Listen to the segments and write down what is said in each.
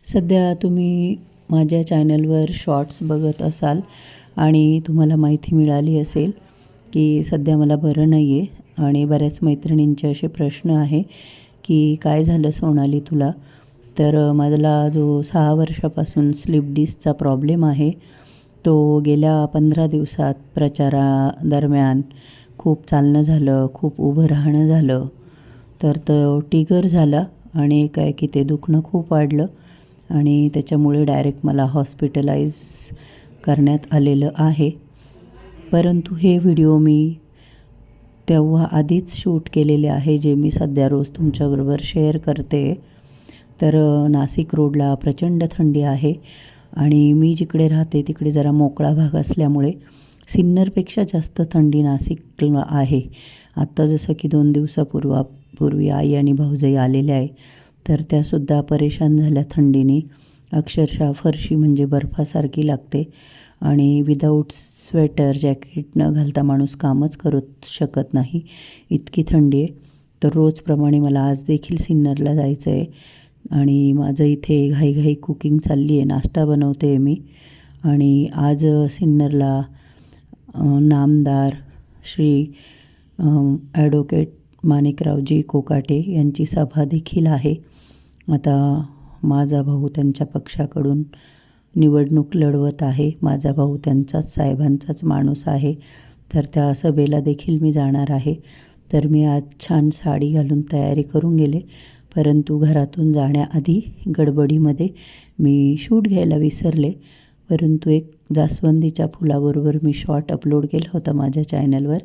सध्या तुम्ही माझ्या चॅनलवर शॉर्ट्स बघत असाल आणि तुम्हाला माहिती मिळाली असेल की सध्या मला बरं नाही आहे आणि बऱ्याच मैत्रिणींचे असे प्रश्न आहे की काय झालं सोनाली तुला. तर मला जो 6 वर्षापासून स्लिप डिस्कचा प्रॉब्लेम आहे तो गेल्या 15 दिवसात प्रचारादरम्यान खूप चालणं झालं, खूप उभं राहणं झालं, तर तो ट्रिगर झाला आणि काय की ते दुखणं खूप वाढलं आणि त्याच्यामुळे डायरेक्ट मला हॉस्पिटलाइज करण्यात आलेलं आहे. परंतु हे व्हिडिओ मी तेव्हा आधीच शूट केलेले आहे, जे मी सध्या रोज तुमच्याबरोबर शेअर करते. तर नाशिक रोडला प्रचंड थंडी आहे आणि मी जिकडे राहते तिकडे जरा मोकळा भाग असल्यामुळे सिन्नरपेक्षा जास्त थंडी नाशिकला आहे. आत्ता जसं की 2 दिवसापूर्वी आई आणि भाऊजाई आलेले आहे, तर त्यासुद्धा परेशान झाल्या थंडीने. अक्षरशः फरशी म्हणजे बर्फासारखी लागते आणि विदाऊट स्वेटर जॅकेट न घालता माणूस कामच करू शकत नाही, इतकी थंडी आहे. तर रोजप्रमाणे मला आज देखील सिन्नरला जायचं आहे आणि माझं इथे घाईघाई कुकिंग चालली आहे, नाश्ता बनवते आहे मी. आणि आज सिन्नरला नामदार श्री ॲडव्होकेट माणिकरावजी कोकाटे यांची सभा देखील आहे. आता माझा भाऊ त्यांच्या पक्षाकडून निवडणूक लढवत आहे. माझा भाऊ त्यांचाच साहेबांचाच माणूस आहे, तर त्या सभेला देखील मी जाणार आहे. तर मी आज छान साडी घालून तयारी करून गेले, परंतु घरातून जाण्याआधी गडबडीमध्ये मी शूट घ्यायला विसरले. परंतु एक जास्वंदीच्या फुलाबरोबर मी शॉर्ट अपलोड केला होता माझ्या चॅनलवर.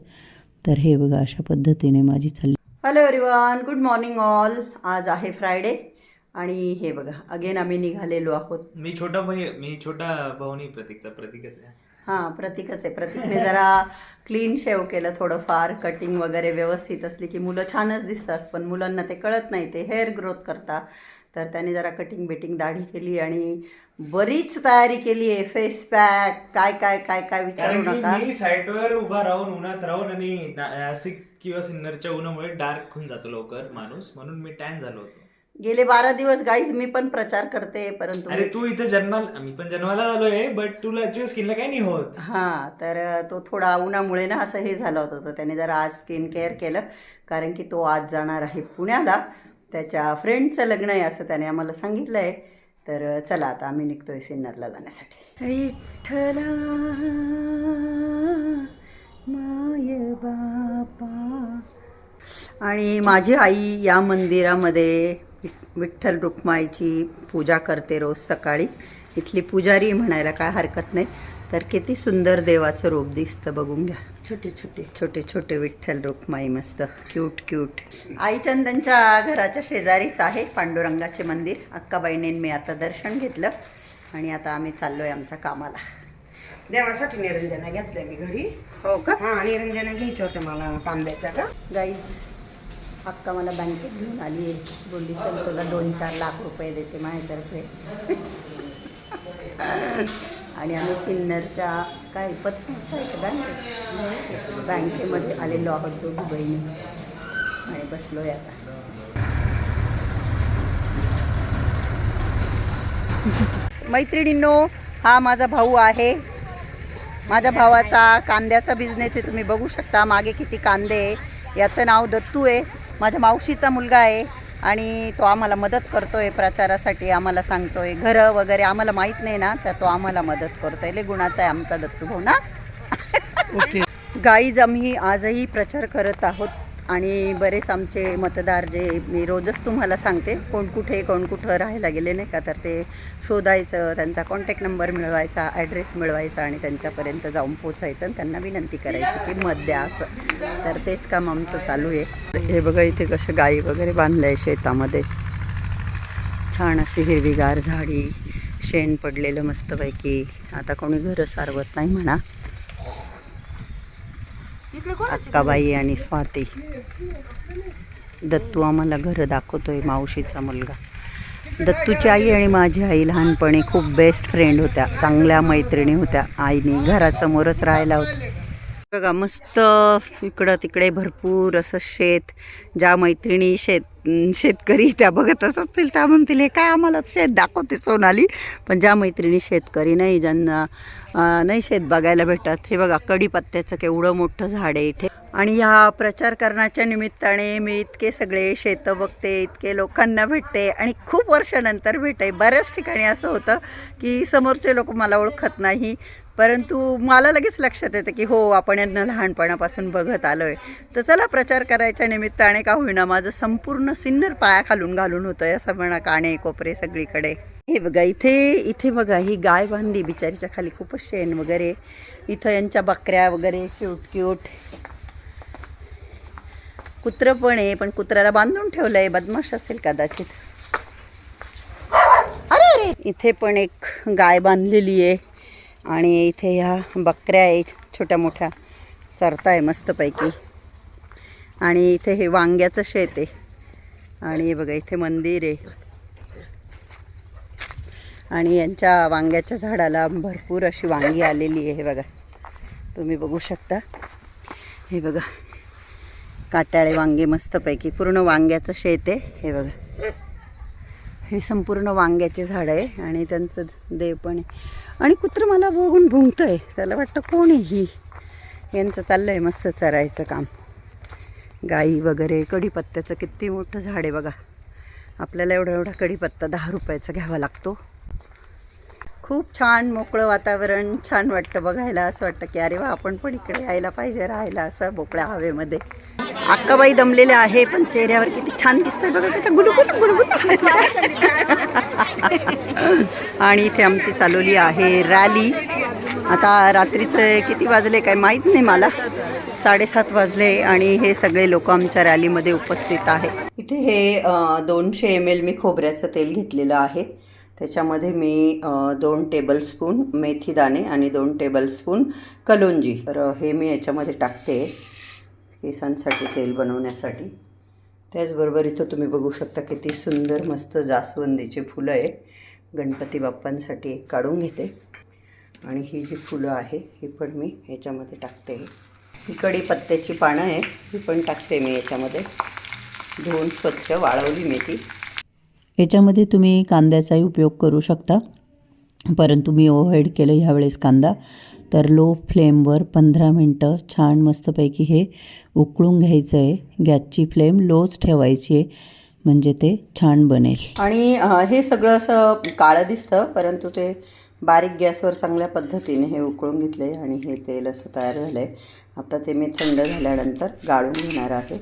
तर हे बघा, अशा पद्धतीने माझी चालली. Hello everyone, good morning all. आज आहे फ्रायडे आणि हे बघा अगेन आम्ही निघालेलो आहोत. मी छोटा भाऊ नाही, प्रतीकच आहे. हां, प्रतीकच आहे. प्रतीकने जरा क्लीन शेव केलं थोडंफार, कटिंग वगैरे व्यवस्थित असली की मुलं छानच दिसतात, पण मुलांना ते कळत नाही, ते हेअर ग्रोथ करतात. तर त्याने जरा कटिंग दाढी केली आणि बरीच तयारी केली आहे. फेस पॅक काय काय काय काय विचारू नका. मी साईडवर उभा राहून उन्हात राहून आणि नाशिक किंवा सिन्नरच्या उन्हामुळे डार्क होऊन जातो लवकर माणूस, म्हणून मी टॅन झालो होतो. गेले 12 दिवस गाईज मी पण प्रचार करते, परंतु अरे तू इथे मी पण जन्माला झालोय, बट तुला तुझ्या स्किनला काही नाही होत. हां, तर तो थोडा उन्हामुळे ना असं हे झालं होतं. तर त्याने जरा आज स्किन केअर केलं, कारण की तो आज जाणार आहे पुण्याला, त्याच्या फ्रेंडचं लग्न आहे असं त्याने आम्हाला सांगितलं आहे. तर चला आता आम्ही निघतोय सिन्नरला जाण्यासाठी. विठ्ठला माय बापा. आणि माझी आई या मंदिरामध्ये विठ्ठल रुक्माईची पूजा करते रोज सकाळी. इथली पुजारी म्हणायला काय हरकत नाही. तर किती सुंदर देवाचं रूप दिसतं, बघून घ्या. छोटे छोटे विठ्ठल रुक्माई, मस्त क्यूट क्यूट. आईचंदनच्या घराच्या शेजारीच आहे पांडुरंगाचे मंदिर. अक्काबाईने मी आता दर्शन घेतलं आणि आता आम्ही चाललोय आमच्या कामाला. देवासाठी निरंजना घेतल्या मी घरी. हो का? हां, निरंजना घ्यायच्या होत्या मला तांब्याच्या का. गाईज, अक्का मला बँकेत घेऊन आली आहे. बोलली चल तुला 2-4 लाख रुपये देते माझ्यातर्फे. आणि आम्ही सिन्नरच्या काय पतसंस्था आहे का बँकेमध्ये आलेलो आहोत दोघी बहिणी आणि बसलोय आता. मैत्रिणींनो, हा माझा भाऊ आहे. माझ्या भावाचा कांद्याचा बिझनेस आहे, तुम्ही बघू शकता मागे किती कांदे आहे. याचं नाव दत्तू आहे, माझ्या मावशीचा मुलगा आहे आणि तो आम्हाला मदत करतो आहे प्रचारासाठी. आम्हाला सांगतो आहे घरं वगैरे आम्हाला माहीत नाही ना, तर तो आम्हाला मदत करतो आहे. लय गुणाचा आहे आमचा दत्तू भाऊ ना. गाईज, आम्ही आजही प्रचार करत आहोत आणि बरेच आमचे मतदार, जे मी रोजच तुम्हाला सांगते, कोण कुठं राहायला गेले नाही का, तर ते शोधायचं, त्यांचा कॉन्टॅक्ट नंबर मिळवायचा, ॲड्रेस मिळवायचा आणि त्यांच्यापर्यंत जाऊन पोचायचं आणि त्यांना विनंती करायची की मत द्या असं. तर तेच काम आमचं चालू आहे. हे बघा इथे कसं गाई वगैरे बांधलं आहे शेतामध्ये. छान अशी हिरवीगार झाडी, शेण पडलेलं मस्तपैकी. आता कोणी घरं सारवत नाही म्हणा. अक्काबाई आणि स्वाती. दत्तू आम्हाला घरं दाखवतोय, मावशीचा मुलगा. दत्तूची आई आणि माझी आई लहानपणी खूप बेस्ट फ्रेंड होत्या, चांगल्या मैत्रिणी होत्या. आईने घरासमोरच राहायला होतं. बघा मस्त इकडं तिकडे भरपूर असं शेत. ज्या मैत्रिणी शेतकरी त्या बघतच असतील त्या म्हणतील हे काय आम्हाला शेत दाखवते सोनाली. पण ज्या मैत्रिणी शेतकरी नाही, ज्यांना नाही शेत बघायला भेटत, हे बघा कढीपत्त्याचं केवढं मोठं झाड आहे इथे. आणि ह्या प्रचार करण्याच्या निमित्ताने मी इतके सगळे शेतं बघते, इतके लोकांना भेटते आणि खूप वर्षानंतर भेटते. बऱ्याच ठिकाणी असं होतं की समोरचे लोक मला ओळखत नाही, परंतु मला लगेच लक्षात येतं की हो आपण यांना लहानपणापासून बघत आलो आहे. तर चला प्रचार करायच्या निमित्ताने का होईना माझं संपूर्ण सिन्नर पाया खालून घालून होतं आहे असं म्हणा, काणे कोपरे सगळीकडे. हे बघा इथे बघा ही गाय बांधली बिचारीच्या खाली खूपच शेण वगैरे. इथं यांच्या बकऱ्या वगैरे क्यूट कुत्रं पण आहे, पण कुत्र्याला बांधून ठेवलं आहे, बदमाश असेल कदाचित. अरे इथे पण एक गाय बांधलेली आहे आणि इथे ह्या बकऱ्या आहे छोट्या मोठ्या चरताय मस्तपैकी. आणि इथे हे वांग्याचं शेत आहे आणि हे बघा इथे मंदिर आहे आणि यांच्या वांग्याच्या झाडाला भरपूर अशी वांगी आलेली आहे. हे बघा तुम्ही बघू शकता, हे बघा काट्याळे वांगे मस्तपैकी पूर्ण वांग्याचं शेत आहे. हे बघा हे संपूर्ण वांग्याचे झाड आहे आणि त्यांचं देव पण आहे. आणि कुत्रं मला बघून भुंकतं आहे, त्याला वाटतं कोण आहे ही. यांचं चाललं आहे मस्त चरायचं काम. गाई वगैरे, कढीपत्त्याचं किती मोठं झाड आहे बघा. आपल्याला एवढा कढीपत्ता 10 रुपयाचा घ्यावा लागतो. खूप छान मोकळं वातावरण, छान वाटतं बघायला. असं वाटतं की अरे वा आपण पण इकडे यायला पाहिजे राहायला असं मोकळ्या हवेमध्ये. अक्काबाई दमलेले आहे पण चेहऱ्यावर किती छान दिसतंय बघा, त्याच्या गुलगुल. आणि इथे आमची चालवली आहे रॅली. आता रात्रीचं किती वाजले काय माहीत नाही मला, 7:30 वाजले आणि हे सगळे लोक आमच्या रॅलीमध्ये उपस्थित आहे. इथे हे 200 ml मी खोबऱ्याचं तेल घेतलेलं आहे. त्याच्यामध्ये मी 2 टेबलस्पून मेथीदाणे आणि 2 टेबलस्पून कलोंजी, तर हे मी याच्यामध्ये टाकते केसांसाठी तेल बनवण्यासाठी. त्याचबरोबर इथं तुम्ही बघू शकता किती सुंदर मस्त जास्वंदीचे फुलं आहे. गणपती बाप्पांसाठी एक काढून घेते आणि ही जी फुलं आहे ही पण मी याच्यामध्ये टाकते. ही कढीपत्त्याची पानं आहे, ही पण टाकते मी याच्यामध्ये. धुवून स्वच्छ वाळवली मेथी. याच्यामध्ये तुम्ही कांद्याचाही उपयोग करू शकता, परंतु मी अवॉइड केलं ह्यावेळेस कांदा. तर लो फ्लेमवर 15 मिनटं छान मस्तपैकी हे उकळून घ्यायचं आहे. गॅसची फ्लेम लोच ठेवायची आहे म्हणजे ते छान बनेल. आणि हे सगळं असं काळं दिसतं, परंतु ते बारीक गॅसवर चांगल्या पद्धतीने हे उकळून घेतले आणि हे तेल असं तयार झालं आहे. आता ते मी थंड झाल्यानंतर गाळून घेणार आहे.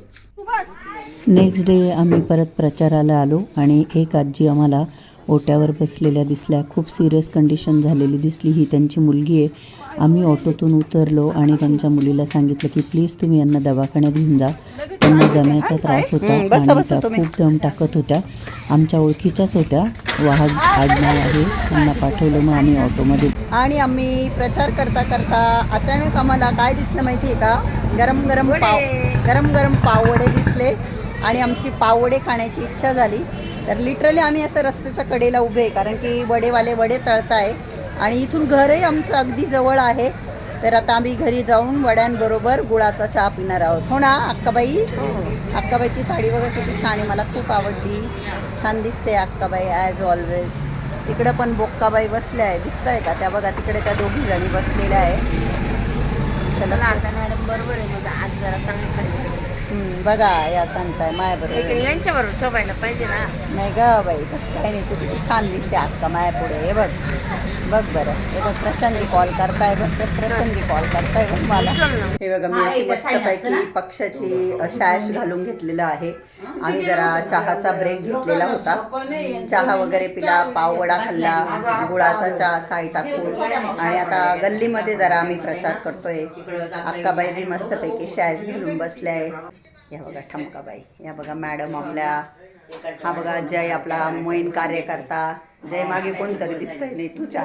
नेक्स्ट डे आम्ही परत प्रचाराला आलो आणि एक आजी आम्हाला ओट्यावर बसलेल्या दिसल्या. खूप सिरियस कंडिशन झालेली दिसली. ही त्यांची मुलगी आहे. आम्ही ऑटोतून उतरलो आणि त्यांच्या मुलीला सांगितलं की प्लीज तुम्ही यांना दवाखान्यात घेऊन जा. त्यांना दम्याचा त्रास होता आणि त्या खूप दम टाकत होत्या. आमच्या ओळखीच्याच होत्या, वाहक आडनाव आहे, त्यांना पाठवलं मग आम्ही ऑटोमध्ये. आणि आम्ही प्रचार करता करता अचानक आम्हाला काय दिसलं माहिती आहे का, गरम गरम पाववडे दिसले आणि आमची पाववडे खाण्याची इच्छा झाली. तर लिटरली आम्ही असं रस्त्याच्या कडेला उभे, कारण की वडेवाले वडे तळताय आणि इथून घरही आमचं अगदी जवळ आहे. तर आता आम्ही घरी जाऊन वड्यांबरोबर गुळाचा चहा पिणार आहोत. हो ना अक्काबाई? अक्काबाईची साडी बघा किती छान आहे, मला खूप आवडली. छान दिसते अक्काबाई ॲज ऑलवेज. तिकडं पण बोक्काबाई बसल्या आहे, दिसत आहे का त्या? बघा तिकडे त्या 2 जणी बसलेल्या आहे. चला मॅडम बरोबर आहे, माझा आज जरा चांगली साडी. बघा या सांगताय मायाबरोबर. यांच्याबरोबर शोभायला पाहिजे ना. नाही ग बाई तसं काही नाही, तू किती छान दिसते अक्का माया पुढे. हे बघ बरं, हे बघ प्रशांतजी कॉल करताय बघ, ते प्रशांतजी कॉल करताय बघ मला. हे बघा मी अशी मस्तपैकी पक्षाची शॅश घालून घेतलेलं आहे. आम्ही जरा चहाचा ब्रेक घेतलेला होता, चहा वगैरे पिला, पाववडा खाल्ला, गुळाचा चहा साई टाकून. आणि आता गल्लीमध्ये जरा आम्ही प्रचार करतोय. अक्काबाई बी मस्तपैकी शॅश घालून बसल्या आहे. या बघा ठमकाबाई, या बघा मॅडम आपल्या, हा बघा जय आपला मोहीन कार्यकर्ता, जय मागे कोणतरी दिसतंय नाही तुझ्या.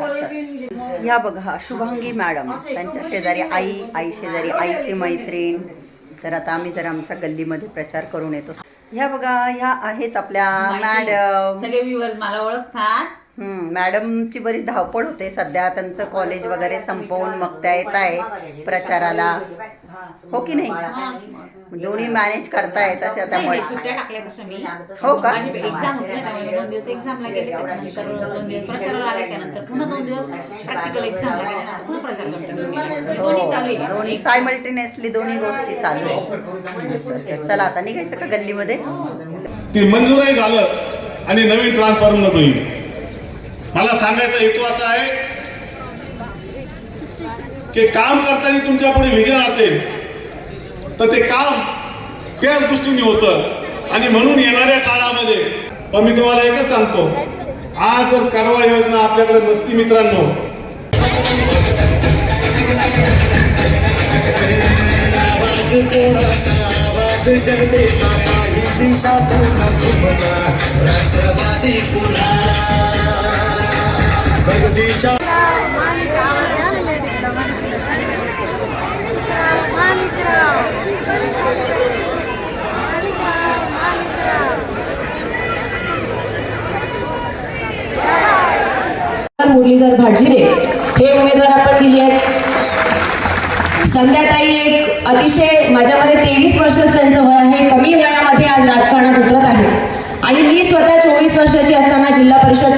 ह्या बघा शुभांगी मॅडम, त्यांच्या शेजारी आई शेजारी आईची मैत्रीण. तर आता आम्ही जरा आमच्या गल्लीमध्ये प्रचार करून येतो. ह्या बघा ह्या आहेत आपल्या मॅडम. सगळे व्ह्यूअर्स मला ओळखतात. मॅडमची बरीच धावपळ होते सध्या, त्यांचं कॉलेज वगैरे संपवून मग त्या येत आहे प्रचाराला, हो की नाही? दोन्ही मॅनेज करतायत अशा त्यामुळे. सुट्ट्या टाकल्या तशा मी. हो का? माझी एक्झाम होती ना, त्यामुळे 2 दिवस एक्झामला गेले, त्याच्यानंतर 2 दिवस प्रचाराला आले, त्यानंतर पुन्हा 2 दिवस प्रॅक्टिकल एक्झामला गेले ना, पुन्हा प्रचार कंटिन्यू केला. दोन्ही चालू आहे. दोन्ही सायमल्टेनियसली दोन्ही गोष्टी चालू आहे. चला आता निघायचं का गल्लीमध्ये? ते मंजूरही झालं आणि नवीन ट्रान्सफॉर्मर होईल. मला सांगायचा हेतू असा आहे की काम करताना तुमच्या पुढे विजन असेल तर ते काम त्याच दृष्टीने होतं आणि म्हणून येणाऱ्या काळामध्ये पण मी तुम्हाला एकच सांगतो, आज जर कारवा योजना आपल्याकडे नसती मित्रांनो, जनतेचा काही दिशातून राष्ट्रवादी पुन्हा प्रगतीच्या मुरलीधर भाजीरे हे उमेदवार आपण दिले आहेत. संध्याताई एक अतिशय, माझ्यामध्ये 23 वर्षच त्यांचं वय आहे, कमी वयामध्ये आज राजकारणात उतरत आहे आणि मी स्वतः 24 वर्षाची असताना जिल्हा परिषद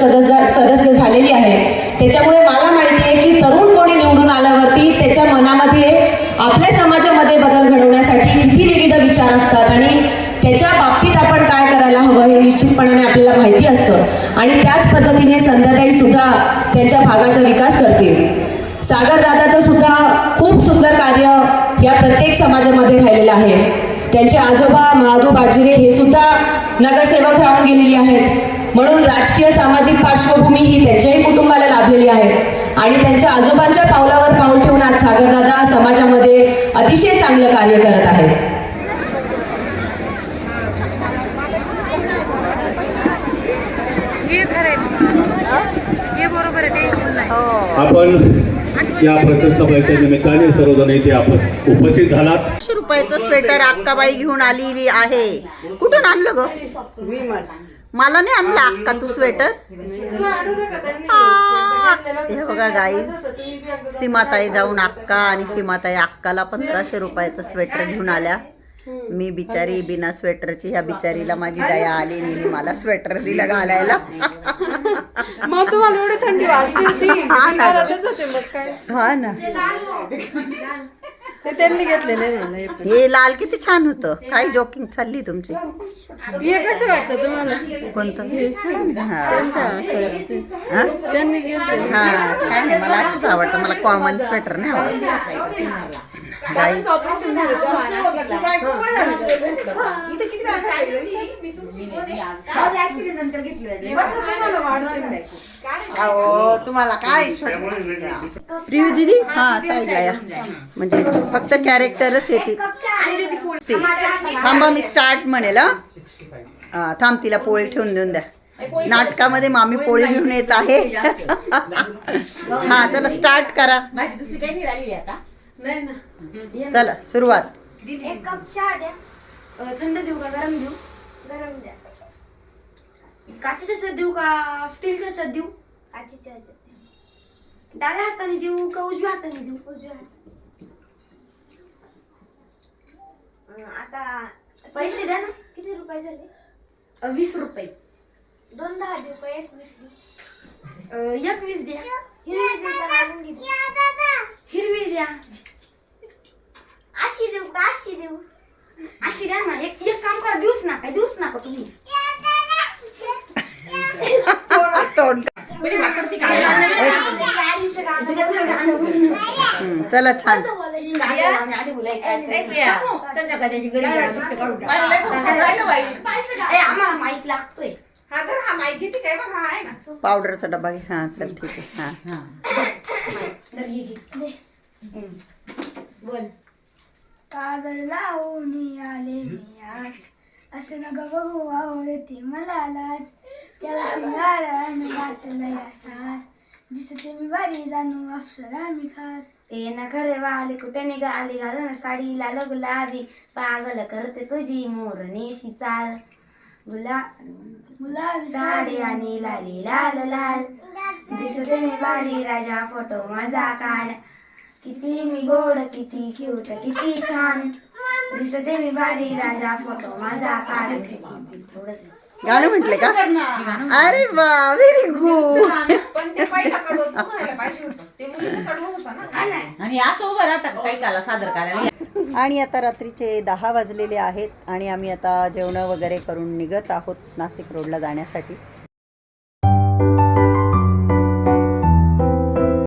सदस्य झालेली आहे. त्याच्यामुळे मला माहिती आहे की तरुण कोणी निवडून आल्यावरती त्याच्या मनामध्ये आपल्या समाजामध्ये बदल घडवण्यासाठी किती विविध विचार असतात आणि त्याच्या बाबतीत आपण काय करायला हवं हे निश्चितपणाने आपल्याला माहिती असतं आणि त्याच पद्धतीने संध्याताई सुद्धा त्यांच्या भागाचा विकास करतील. सागरदादाचं सुद्धा खूप सुंदर कार्य या प्रत्येक समाजामध्ये राहिलेलं आहे. त्यांचे आजोबा महादू भाजीरे हे सुद्धा नगरसेवक राहून गेलेली आहेत, म्हणून राजकीय सामाजिक पार्श्वभूमी ही त्यांच्याही कुटुंबाला लाभलेली आहे आणि त्यांच्या आजोबांच्या पावलावर पाऊल ठेवून आज सागरदादा समाजामध्ये अतिशय चांगलं कार्य करत आहेत. बरोबर आहे, टेन्शन नाही. आपण या प्रचार सभेच्या निमित्ताने सर्वजण इथे उपस्थित झालात. 100 रुपयाचं स्वेटर अक्काबाई घेऊन आलेली आहे. कुठून आणलं ग? मला नाही आणलं अक्का तू स्वेटर. हे बघा गाईज, सीमाताई जाऊन अक्का आणि सीमाताई अक्काला 1500 रुपयाचं स्वेटर घेऊन आल्या. मी बिचारी बिना स्वेटरची, ह्या बिचारीला माझी दया आली नाही, मला स्वेटर दिलं घालायला. मग तुम्हाला एवढी थंडी वाजली होती, घरातच होते मग काय. हा ना, ते त्यांनी घेतलेले. हे लाल किती छान होतं. काय जोकिंग चालली तुमची? हे कसं वाटतं तुम्हाला? कोणतं? त्यांनी घेतले. हा छान आहे, मला असंच आवडतं. मला कॉमन स्वेटर नाही आवडत. गाईज तुम्हाला काय प्रियू दीदी? हा साईडला या, म्हणजे फक्त कॅरेक्टरच येते. थांबा मी स्टार्ट म्हणेल. हा थांब, तिला पोळी ठेवून देऊन द्या. नाटकामध्ये मामी पोळी घेऊन येत आहे. हा चला स्टार्ट करा. चला सुरुवात. 1 कप चहा द्या. थंड देऊ का गरम देऊ? गरम द्या. काचेच्या चहा देऊ का स्टीलच्या चहा देऊ? काचेच्या चहा. डाव्या हाताने देऊ का उजव्या हाताने देऊ? उजव्या हाताने. आता पैसे द्या ना. किती रुपये झाले? 20 रुपये. 2 10 देऊ का 1 20 देऊ? 1 20 द्या. हिरवी द्या. अशी देऊ का? अशी देऊ. अशी द्या ना. एक काम करा, देऊच नका तुम्ही. चला छान. आम्हाला माईक लागतोय. पावडरचा डबा घे. हा चल ठीक आहे. हा हा बोल. काजळ लावून आले मी आज, असे न ग बघू येते मला लाज. त्याला सिंगार सास, दिसते मी बारी जाणू अप्सरा मी खास. ते ना खरे वाले कुठे निघाली घालून साडीला गुलाबी, पागल करते तुझी मोरणीशी चाल. गुलाबी साडी आणि लाली लाल लाल दिसते मी बारी राजा फोटो माझा काढ किती मी गोड किती क्यूट किती छान दिसते मी बारी राजा फोटो माझा काढ. गाणं म्हटले का? अरे वा, व्हेरी गुड. पण ते पहिला कडवं तू म्हणायला पाहिजे होतं. ते मुलीचं कडवं होतं ना. आणि असं उभं राहतं काही काला सादर करायला. आणि आता रात्रीचे 10 वाजलेले आहेत आणि आम्ही आता जेवण वगैरे करून निघत आहोत नाशिक रोडला जाण्यासाठी.